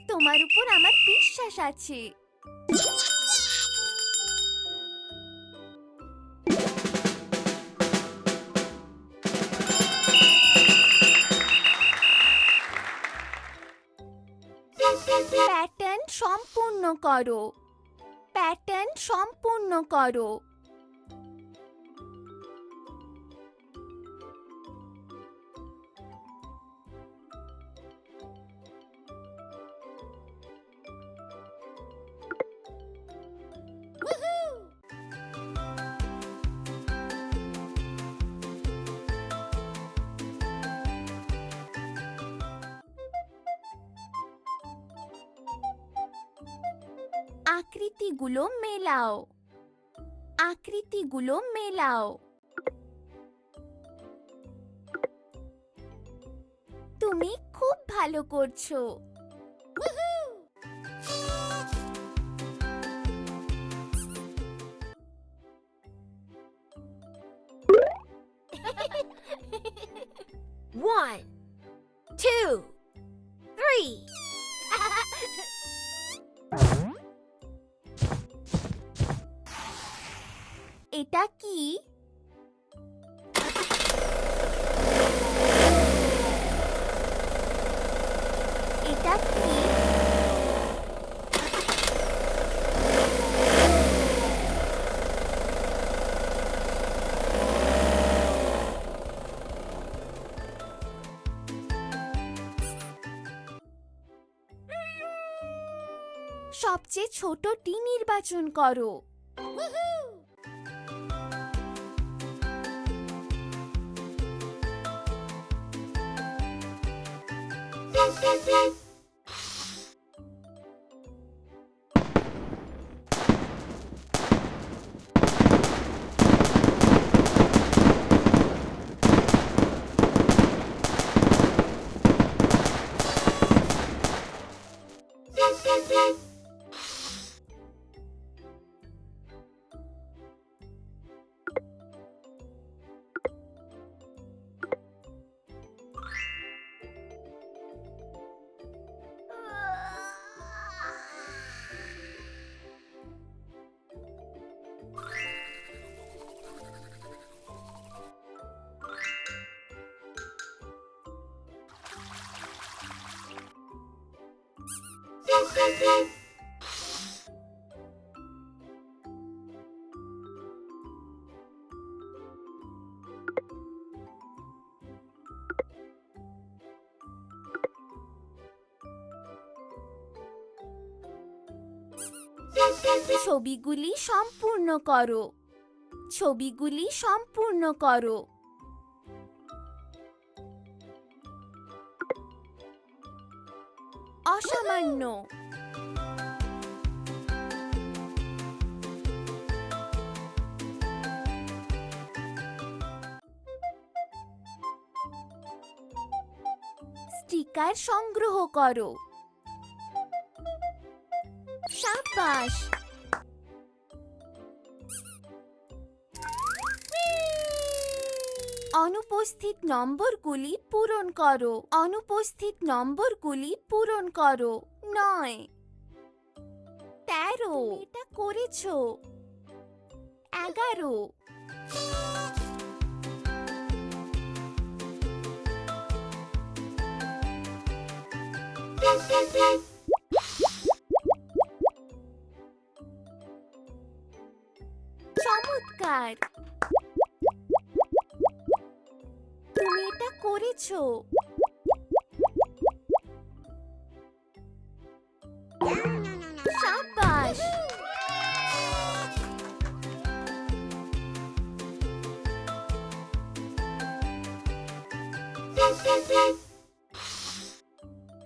তোমার উপর আমার বিশ্বাস আছে। প্যাটার্ন সম্পূর্ণ করো। প্যাটার্ন সম্পূর্ণ করো। আকৃতিগুলো মেলাও। আকৃতিগুলো মেলাও। তুমি খুব ভালো করছো। One, two, three. এটা কি? এটা কি? সবচেয়ে ছোটটি নির্বাচন করো। ছবিগুলি সম্পূর্ণ করো। ছবিগুলি সম্পূর্ণ করো। অসামান্য। স্টিকার সংগ্রহ করো। সাবাস। অনুপস্থিত নম্বরগুলি পূরণ করো। অনুপস্থিত নম্বরগুলি পূরণ করো। 9, 13, এটা করেছো। 11, চমৎকার। তুমি এটা করেছো। সাবাস।